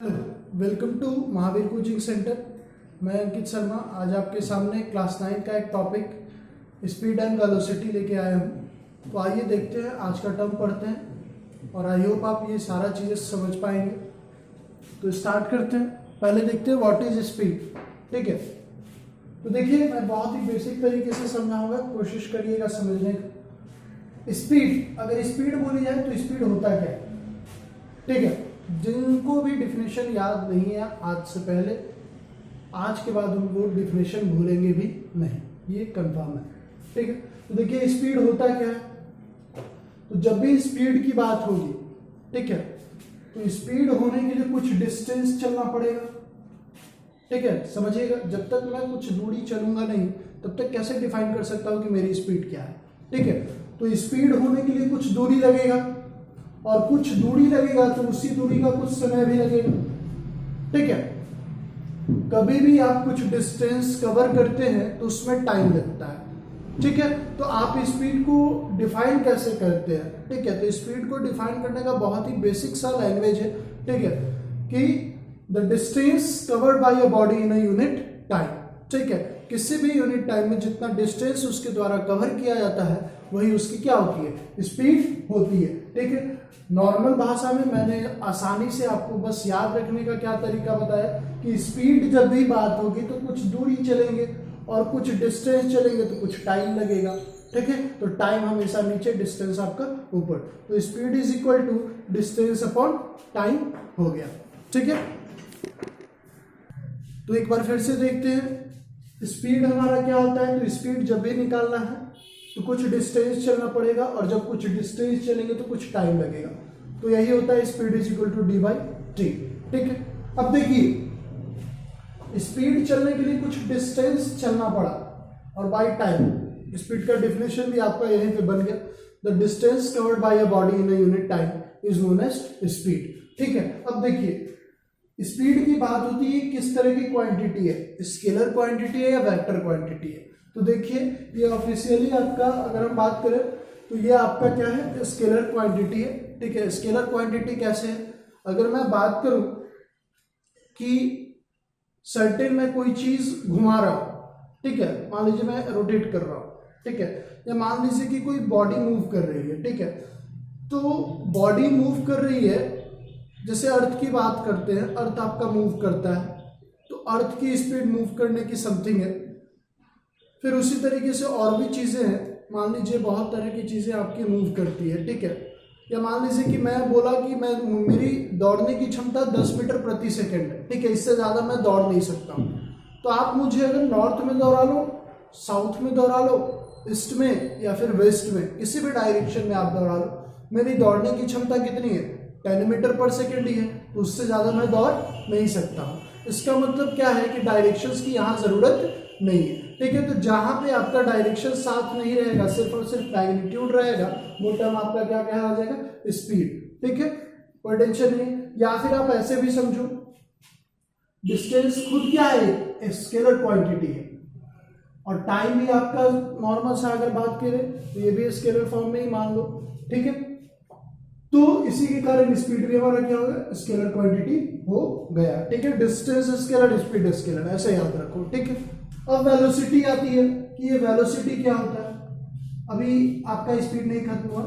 Welcome to Mahavir coaching centre. मैं अंकित शर्मा आज आपके सामने क्लास 9 का एक टॉपिक स्पीड एंड वेलोसिटी लेके आया हूँ। तो आइए देखते हैं, आज का टर्म पढ़ते हैं और आई होप आप ये सारा चीज़ें समझ पाएंगे। तो स्टार्ट करते हैं। पहले देखते हैं व्हाट इज स्पीड। ठीक है, तो देखिए मैं बहुत ही बेसिक तरीके से समझाऊंगा, कोशिश करिएगा समझने का। स्पीड, अगर स्पीड बोली जाए तो स्पीड होता क्या है? ठीक है, जिनको भी डिफिनेशन याद नहीं है आज से पहले, आज के बाद उनको डिफिनेशन भूलेंगे भी नहीं, ये कंफर्म है। ठीक है, तो देखिए स्पीड होता क्या है। तो जब भी स्पीड की बात होगी, ठीक है, तो स्पीड होने के लिए कुछ डिस्टेंस चलना पड़ेगा। ठीक है, समझिएगा, जब तक मैं कुछ दूरी चलूंगा नहीं तब तक कैसे डिफाइन कर सकता हूं कि मेरी स्पीड क्या है। ठीक है, तो स्पीड होने के लिए कुछ दूरी लगेगा और कुछ दूरी लगेगा तो उसी दूरी का कुछ समय भी लगेगा। ठीक है, कभी भी आप कुछ डिस्टेंस कवर करते हैं तो उसमें टाइम लगता है। ठीक है, तो आप स्पीड को डिफाइन कैसे करते हैं? ठीक है, तो स्पीड को डिफाइन करने का बहुत ही बेसिक सा लैंग्वेज है। ठीक है, कि the distance covered by a body in a unit time. ठीक है, किसी भी यूनिट टाइम में जितना डिस्टेंस उसके द्वारा कवर किया जाता है वही उसकी क्या होती है? स्पीड होती है। ठीक है, नॉर्मल भाषा में मैंने आसानी से आपको बस याद रखने का क्या तरीका बताया कि स्पीड जब भी बात होगी तो कुछ दूरी चलेंगे और कुछ डिस्टेंस चलेंगे तो कुछ टाइम लगेगा। ठीक है, तो टाइम हमेशा नीचे, डिस्टेंस आपका ऊपर, तो speed is equal to distance upon time हो गया। ठीक है, तो एक बार फिर से देखते हैं स्पीड हमारा क्या होता है। तो स्पीड जब भी निकालना है तो कुछ डिस्टेंस चलना पड़ेगा और जब कुछ डिस्टेंस चलेंगे तो कुछ टाइम लगेगा। तो यही होता है speed is equal to D by T. ठीक है, अब देखिए स्पीड चलने के लिए कुछ डिस्टेंस चलना पड़ा और बाय टाइम, स्पीड का डिफिनेशन भी आपका यहीं पे बन गया। The distance covered by a body in a unit time is known as speed. ठीक है, अब देखिए स्पीड की बात होती है किस तरह की क्वांटिटी है, स्केलर क्वांटिटी है या वेक्टर क्वांटिटी है। तो देखिए ये ऑफिशियली आपका, अगर हम बात करें तो ये आपका क्या है? स्केलर क्वांटिटी है। ठीक है, स्केलर क्वांटिटी कैसे है? अगर मैं बात करूं कि सर्टेन में कोई चीज घुमा रहा हूं, ठीक है, मान लीजिए मैं रोटेट कर रहा हूं, ठीक है, या मान लीजिए कि कोई बॉडी मूव कर रही है। ठीक है, तो बॉडी मूव कर रही है, जैसे अर्थ की बात करते हैं, अर्थ आपका मूव करता है तो अर्थ की स्पीड मूव करने की समथिंग है। फिर उसी तरीके से और भी चीजें हैं, मान लीजिए बहुत तरह की चीजें आपकी मूव करती है। ठीक है, या मान लीजिए कि मैं बोला कि मेरी दौड़ने की क्षमता 10 मीटर प्रति सेकंड है। ठीक है, इससे ज्यादा मैं दौड़ नहीं सकता हूँ। तो आप मुझे अगर नॉर्थ में दौड़ा लो, साउथ में दौड़ा लो, ईस्ट में या फिर वेस्ट में, किसी भी डायरेक्शन में आप दौड़ा लो, मेरी दौड़ने की क्षमता कितनी है? 10 मीटर पर सेकेंड ही है, तो उससे ज्यादा मैं दौड़ नहीं सकता हूँ। इसका मतलब क्या है कि डायरेक्शंस की यहाँ जरूरत नहीं है। ठीक है, तो जहां पे आपका डायरेक्शन साथ नहीं रहेगा, सिर्फ और सिर्फ मैग्नीट्यूड रहेगा, वो टर्म आपका क्या कहला जाएगा? स्पीड। ठीक है, कोई टेंशन नहीं। या फिर आप ऐसे भी समझो, डिस्टेंस खुद क्या है? स्केलर क्वांटिटी है और टाइम भी आपका नॉर्मल सा अगर बात करें तो ये भी स्केलर फॉर्म में ही मान लो। ठीक है, तो इसी के कारण स्पीड भी हमारा क्या होगा? स्केलर क्वांटिटी हो गया। ठीक है, डिस्टेंस स्केलर, स्पीड स्केलर, ऐसे याद रखो। ठीक है, अब वेलोसिटी आती है कि ये वेलोसिटी क्या होता है। अभी आपका स्पीड नहीं खत्म हुआ,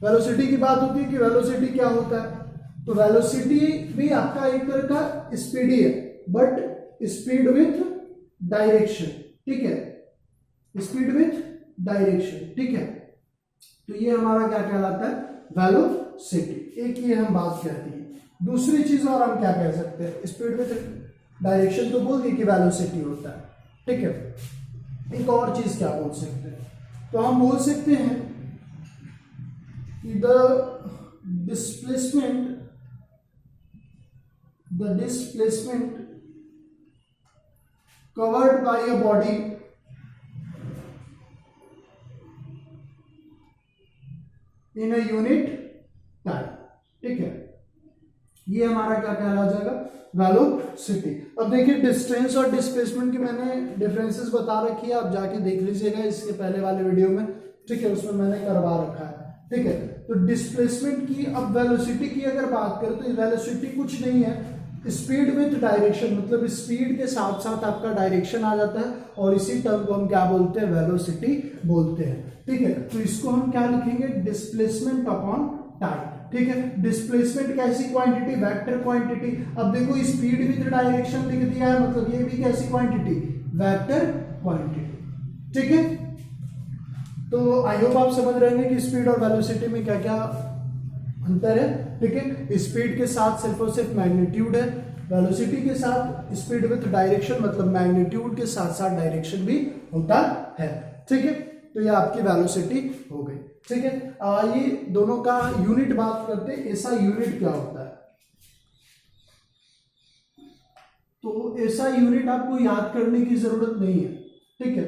वेलोसिटी की बात होती है कि वेलोसिटी क्या होता है। तो वेलोसिटी भी आपका एक तरह का स्पीड ही है, बट स्पीड विथ डायरेक्शन। ठीक है, स्पीड विथ डायरेक्शन। ठीक है, तो ये हमारा क्या कहलाता है? वेलोसिटी। एक ये हम बात कहते हैं। दूसरी चीज और हम क्या कह सकते हैं? स्पीड विथ डायरेक्शन तो बोल दी कि वेलोसिटी होता है। ठीक है, एक और चीज क्या बोल सकते हैं? तो हम बोल सकते हैं कि the displacement covered by a body in a unit time. ठीक है, ये हमारा क्या कहला जाएगा? वेलोसिटी। अब देखिए डिस्टेंस और डिस्प्लेसमेंट की मैंने डिफरेंसेस बता रखी है, आप जाके देख लीजिएगा इसके पहले वाले वीडियो में। ठीक है, उसमें मैंने करवा रखा है। ठीक है, तो डिस्प्लेसमेंट की, अब वेलोसिटी की अगर बात करें तो वेलोसिटी कुछ नहीं है, स्पीड विथ डायरेक्शन, मतलब स्पीड के साथ साथ आपका डायरेक्शन आ जाता है और इसी टर्म को हम क्या बोलते हैं, वेलोसिटी बोलते हैं। ठीक है, तो इसको हम क्या लिखेंगे, डिस्प्लेसमेंट अपॉन टाइम। ठीक है, डिस्प्लेसमेंट कैसी क्वांटिटी, वेक्टर क्वांटिटी। अब देखो स्पीड विद डायरेक्शन लिख दिया है, मतलब ये भी कैसी क्वांटिटी, वेक्टर क्वांटिटी। ठीक है, तो आई होप आप समझ रहे हैं कि स्पीड और वेलोसिटी में क्या क्या अंतर है। ठीक है, स्पीड के साथ सिर्फ और सिर्फ मैग्नीट्यूड है, वेलोसिटी के साथ स्पीड विद डायरेक्शन मतलब मैग्नीट्यूड के साथ साथ डायरेक्शन भी होता है। ठीक है, तो ये आपकी वेलोसिटी हो गई। ठीक है, ये दोनों का यूनिट बात करते हैं, ऐसा यूनिट क्या होता है। तो ऐसा यूनिट आपको याद करने की जरूरत नहीं है। ठीक है,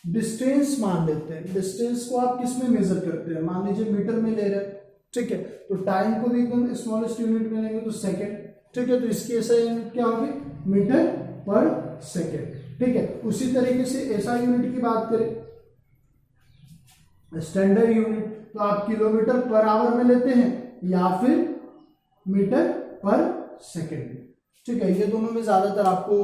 डिस्टेंस मान लेते हैं, डिस्टेंस को आप किस में मेजर करते हैं, मान लीजिए मीटर में ले रहे हैं। ठीक है, तो टाइम को भी एकदम स्मॉलेस्ट यूनिट में लेंगे तो सेकेंड। ठीक है, तो इसकी ऐसा यूनिट क्या होगी, मीटर पर सेकेंड। ठीक है, उसी तरीके से ऐसा यूनिट की बात करें, स्टैंडर्ड यूनिट, तो आप किलोमीटर पर आवर में लेते हैं या फिर मीटर पर सेकेंड। ठीक है, ये दोनों में ज्यादातर आपको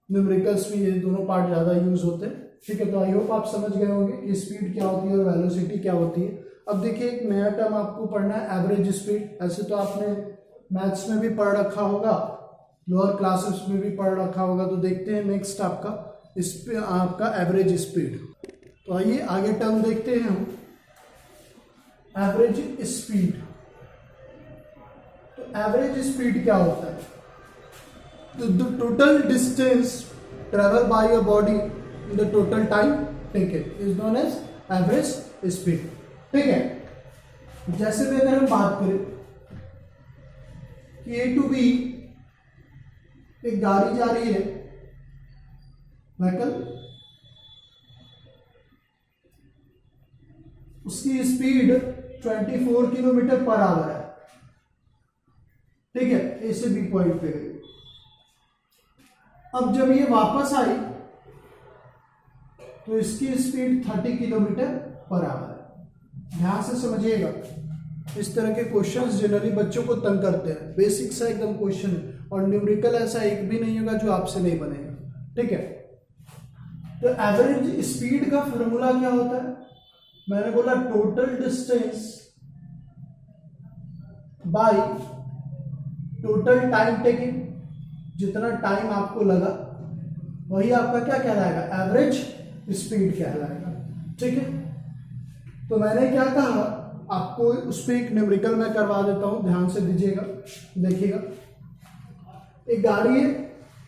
न्यूमेरिकल्स में ये दोनों पार्ट ज्यादा यूज होते हैं। ठीक है, तो आई होप आप समझ गए होंगे कि स्पीड क्या होती है और वेलोसिटी क्या होती है। अब देखिए एक नया टर्म आपको पढ़ना है, एवरेज स्पीड। ऐसे तो आपने मैथ्स में भी पढ़ रखा होगा, लोअर क्लासेस में भी पढ़ रखा होगा। तो देखते हैं नेक्स्ट आपका एवरेज स्पीड। तो आइए आगे टर्म देखते हैं हम, एवरेज स्पीड। तो एवरेज स्पीड क्या होता है, तो the total distance travel by your body in the total time taken is known as average speed. ठीक है, जैसे में अगर हम बात करें कि ए टू बी एक गाड़ी जा रही है, व्हीकल, उसकी स्पीड 24 किलोमीटर पर आवर है। ठीक है, ए से बी पॉइंट पे गई। अब जब ये वापस आई तो इसकी स्पीड 30 किलोमीटर पर आवर है। ध्यान से समझिएगा, इस तरह के क्वेश्चंस जनरली बच्चों को तंग करते हैं, बेसिक सा एकदम क्वेश्चन है, और न्यूमेरिकल ऐसा एक भी नहीं होगा जो आपसे नहीं बनेगा। ठीक है, तो एवरेज स्पीड का फॉर्मूला क्या होता है, मैंने बोला total distance by total time taking, जितना टाइम आपको लगा वही आपका क्या कहलाएगा, एवरेज स्पीड कहलाएगा। ठीक है, तो मैंने क्या कहा आपको, उस पर एक न्यूमेरिकल मैं करवा देता हूं, ध्यान से दीजिएगा, देखिएगा। एक गाड़ी है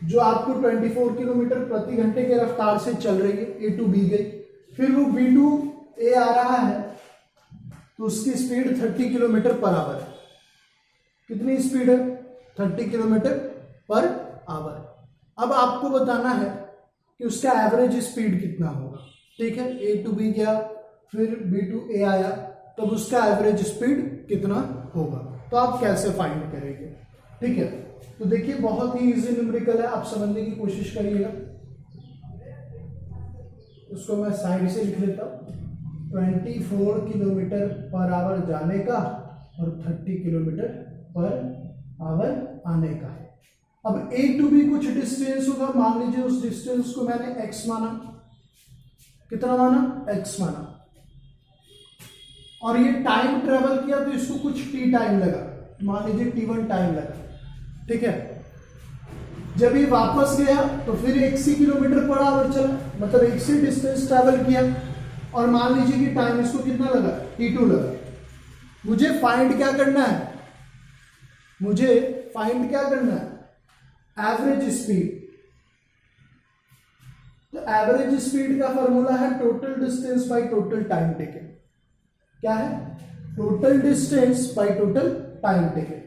जो आपको 24 किलोमीटर प्रति घंटे के रफ्तार से चल रही है, ए टू बी गई, फिर वो बी टू ए आ रहा है, तो उसकी स्पीड 30 किलोमीटर पर आवर है। कितनी स्पीड है, 30 किलोमीटर पर आवर। अब आपको बताना है कि उसका एवरेज स्पीड कितना होगा। ठीक है, ए टू बी गया, फिर बी टू ए आया, तब उसका एवरेज स्पीड कितना होगा, तो आप कैसे फाइंड करेंगे। ठीक है, तो देखिए बहुत ही इजी न्यूमेरिकल है, आप समझने की कोशिश करिएगा। उसको मैं साइड से लिख लेता हूँ, 24 किलोमीटर पर आवर जाने का और 30 किलोमीटर पर आवर आने का है। अब ए टू बी कुछ डिस्टेंस होगा, मान लीजिए उस डिस्टेंस को मैंने x माना, कितना माना, x माना, और ये टाइम ट्रेवल किया तो इसको कुछ t टाइम लगा, मान लीजिए t1 टाइम लगा। ठीक है, जब ये वापस गया तो फिर 1 किलोमीटर पर आवर चला, मतलब 1 डिस्टेंस ट्रेवल किया, और मान लीजिए कि टाइम इसको कितना लगा, t2 लगा। मुझे फाइंड क्या करना है, मुझे फाइंड क्या करना है, एवरेज स्पीड। तो एवरेज स्पीड का फॉर्मूला है total distance by total time taken. क्या है, total distance by total time taken.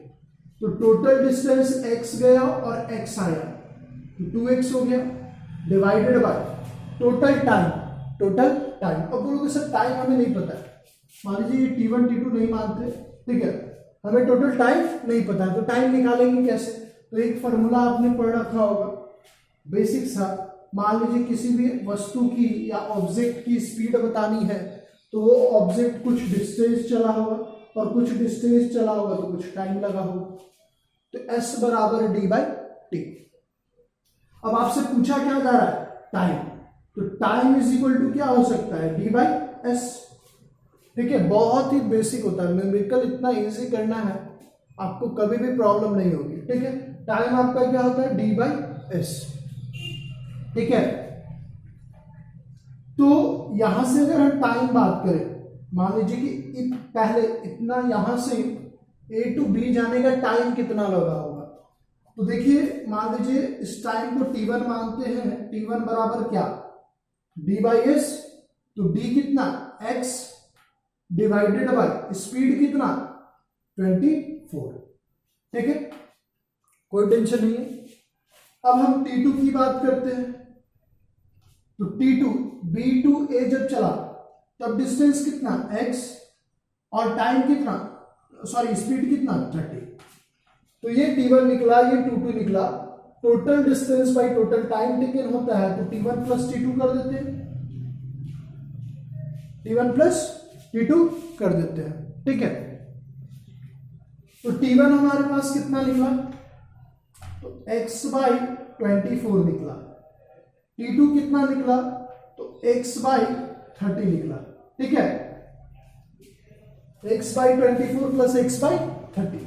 तो टोटल डिस्टेंस x गया और x आया, तो 2x हो गया, divided by total time, total time. अब बोलोगे सर टाइम हमें नहीं पता है, मान लीजिए ये t1 t2 नहीं मानते, ठीक है, हमें टोटल टाइम नहीं पता है, तो टाइम निकालेंगे कैसे। तो एक फॉर्मूला आपने पढ़ रखा होगा बेसिक सा, मान लीजिए किसी भी वस्तु की या ऑब्जेक्ट की स्पीड बतानी है, तो वो ऑब्जेक्ट कुछ डिस्टेंस चला होगा, और कुछ डिस्टेंस चला होगा तो कुछ टाइम लगा होगा। तो s बराबर डी बाई टी। अब आपसे पूछा क्या जा रहा है, टाइम, तो टाइम इज इक्वल टू क्या हो सकता है, डी बाई एस। ठीक है, बहुत ही बेसिक होता है, न्यूमेरिकल इतना इजी करना है आपको कभी भी प्रॉब्लम नहीं होगी। ठीक है, टाइम आपका क्या होता है, डी बाई एस। ठीक है, तो यहां से अगर हम टाइम बात करें, मान लीजिए कि पहले इतना यहां से ए टू बी जाने का टाइम कितना लगा होगा, तो देखिए मान लीजिए इस टाइम को t1 मानते हैं, t1 बराबर क्या, d बाई एस। तो d कितना, x डिवाइडेड बाई स्पीड कितना 24। ठीक है, कोई टेंशन नहीं है। अब हम t2 की बात करते हैं, तो t2 b टू a जब चला तब डिस्टेंस कितना x और टाइम कितना, सॉरी स्पीड कितना 30। तो ये t1 निकला, ये t2 निकला, total distance by total time taken होता है, तो t1 प्लस t2 कर देते हैं, t1 प्लस t2 कर देते हैं। ठीक है, तो t1 हमारे पास कितना निकला, तो x बाई 24 निकला, t2 कितना निकला, तो x बाई 30 निकला। ठीक है, x by 24 plus x by 30।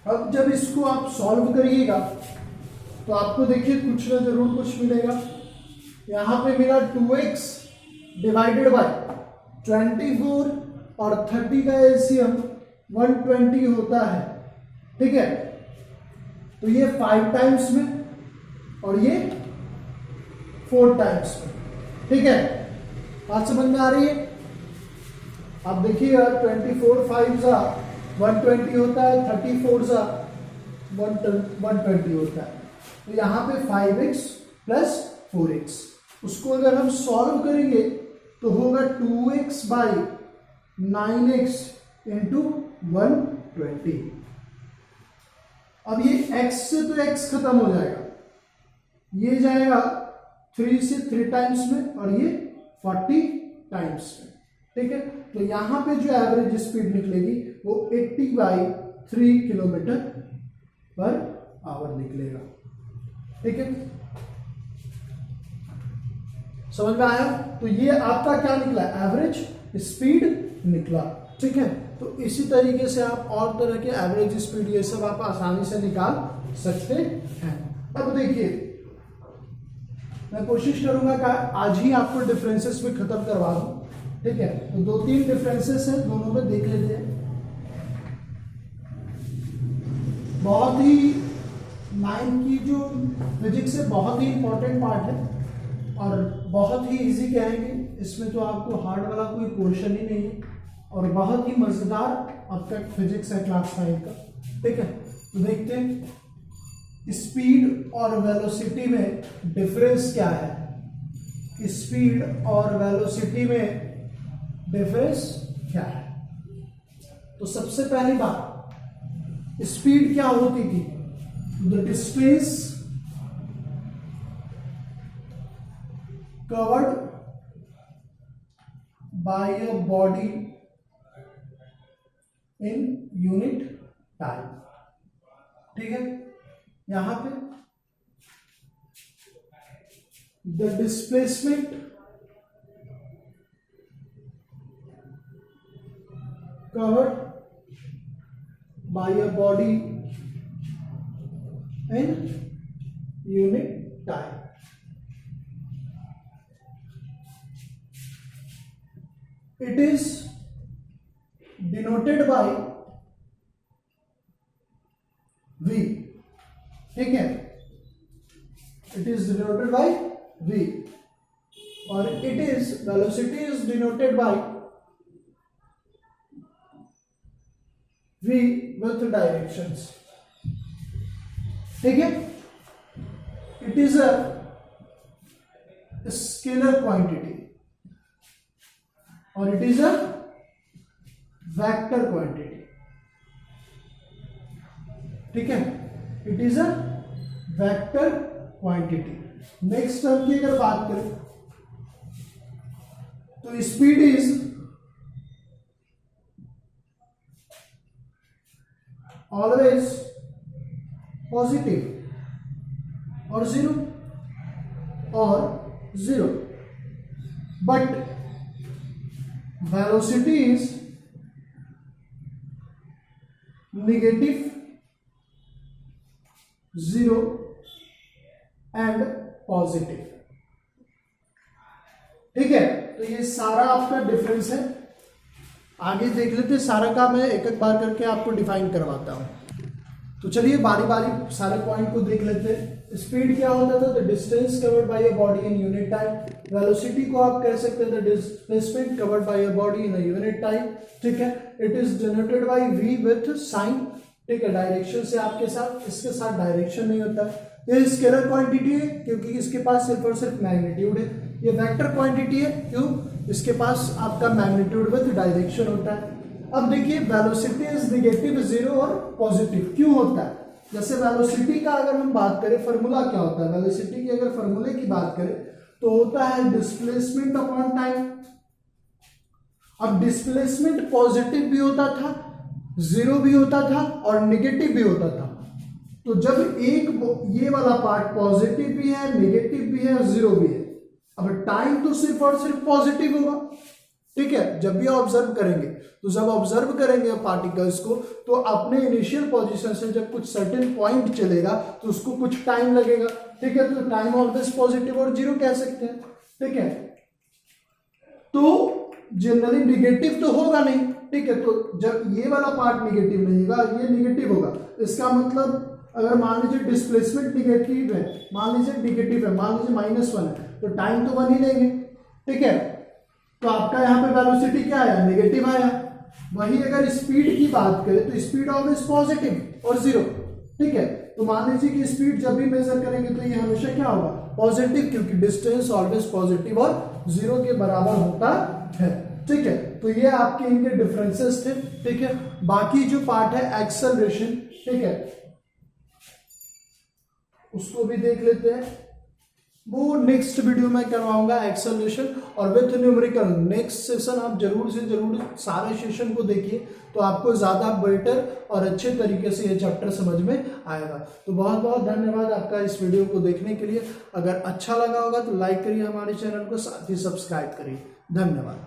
अब जब इसको आप सॉल्व करिएगा तो आपको देखिए कुछ ना जरूर कुछ मिलेगा। यहां पे मिला 2x डिवाइडेड बाई 24 और 30 का एलसीएम 120 होता है। ठीक है, तो ये 5 टाइम्स में और ये 4 टाइम्स में। ठीक है, बात समझ में आ रही है। अब देखिएगा 24 5 जा 120 होता है, 34 जा 120 होता है, तो यहाँ पे 5x प्लस 4x, उसको अगर हम सॉल्व करेंगे तो होगा 2x बाई 9x इंटू 120। अब ये x से तो x खत्म हो जाएगा, ये जाएगा 3 से 3 टाइम्स में और ये 40 टाइम्स में। ठीक है, तो यहां पे जो एवरेज स्पीड निकलेगी वो 80 बाई 3 किलोमीटर पर आवर निकलेगा। ठीक है, समझ में आया। तो ये आपका क्या निकला, एवरेज स्पीड निकला। ठीक है, तो इसी तरीके से आप और तरह के एवरेज स्पीड ये सब आप आसानी से निकाल सकते हैं। अब देखिए मैं कोशिश करूंगा कि आज ही आपको डिफरेंसेस में खत्म करवा दूं। ठीक है, तो 2-3 डिफरेंसेस हैं, दोनों में देख लेते हैं। बहुत ही 9 की जो फिजिक्स है बहुत ही इंपॉर्टेंट पार्ट है और बहुत ही इजी कहेंगे, इसमें तो आपको हार्ड वाला कोई पोर्शन ही नहीं है और बहुत ही मजेदार आपका फिजिक्स है क्लास 5 का। ठीक है, तो देखते हैं स्पीड और वेलोसिटी में डिफरेंस क्या है। स्पीड और वेलोसिटी में डिफरेंस क्या है, तो सबसे पहली बात, स्पीड क्या होती थी, the distance covered by a body in unit time. ठीक है, यहां पे the displacement covered by a body in unit time. It is denoted by V. ठीक है, it is denoted by V और it is velocity is denoted by V with directions. ठीक है, it is a scalar quantity और it is a vector quantity. ठीक है, it is a vector quantity. Next term की अगर बात करें तो स्पीड इज ऑलवेज पॉजिटिव और zero, but velocity is negative, 0 and positive. ठीक है, तो ये सारा आपका डिफरेंस है। आगे देख लेते हैं, सारा का मैं एक एक बार करके आपको डिफाइन करवाता हूं। तो चलिए बारी बारी सारे पॉइंट को देख लेते हैं। स्पीड क्या होता था? The distance covered by a body in unit time. Velocity को आप कह सकते हैं the displacement covered by a body in a unit time. ठीक है, it is generated by v with sign. ठीक है, डायरेक्शन से आपके साथ, इसके साथ डायरेक्शन नहीं होता। ये स्केलर क्वांटिटी है क्योंकि इसके पास सिर्फ और सिर्फ मैग्नीट्यूड है। ये वेक्टर क्वांटिटी है क्यों? इसके पास आपका मैग्नीट्यूड विथ डायरेक्शन होता है। अब देखिए वेलोसिटी इज नेगेटिव, 0 और पॉजिटिव क्यों होता है? जैसे वेलोसिटी का अगर हम बात करें, फॉर्मूला क्या होता है वेलोसिटी की? अगर फॉर्मूले की बात करें तो होता है डिस्प्लेसमेंट अपॉन टाइम। अब डिस्प्लेसमेंट पॉजिटिव भी होता था, 0 भी होता था और नेगेटिव भी होता था। तो जब एक ये वाला पार्ट पॉजिटिव भी है, नेगेटिव भी है और 0 भी है, अब टाइम तो सिर्फ और सिर्फ पॉजिटिव होगा। ठीक है, जब भी ऑब्जर्व करेंगे, तो जब ऑब्जर्व करेंगे पार्टिकल्स को, तो अपने इनिशियल पोजीशन से जब कुछ सर्टेन पॉइंट चलेगा तो उसको कुछ टाइम लगेगा। ठीक है, तो टाइम ऑलवेज पॉजिटिव और 0 कह सकते हैं। ठीक है, तो जनरली नेगेटिव तो होगा नहीं। ठीक है, तो जब ये वाला पार्ट नेगेटिव नहीं होगा, ये नेगेटिव होगा, इसका मतलब अगर मान लीजिए डिस्प्लेसमेंट नेगेटिव है, मान लीजिए नेगेटिव है, मान लीजिए -1 है, तो टाइम तो 1 ही लेंगे। ठीक है, तो आपका यहाँ पे वेलोसिटी क्या आया? नेगेटिव आया। वही अगर स्पीड की बात करें तो स्पीड ऑलवेज पॉजिटिव और 0। ठीक है, तो मान लीजिए कि स्पीड जब भी मेजर करेंगे तो ये हमेशा क्या होगा? पॉजिटिव, क्योंकि डिस्टेंस ऑलवेज पॉजिटिव और 0 के बराबर होता है। ठीक है, तो ये आपके इनके डिफरेंसेस थे। ठीक है, बाकी जो पार्ट है एक्सेलरेशन, ठीक है, उसको भी देख लेते हैं। वो नेक्स्ट वीडियो में करवाऊंगा एक्सेलरेशन और विथ न्यूमेरिकल। नेक्स्ट सेशन आप जरूर से जरूर सारे सेशन को देखिए, तो आपको ज्यादा बेटर और अच्छे तरीके से ये चैप्टर समझ में आएगा। तो बहुत बहुत धन्यवाद आपका इस वीडियो को देखने के लिए। अगर अच्छा लगा होगा तो लाइक करिए हमारे चैनल को, साथ ही सब्सक्राइब करिए। धन्यवाद।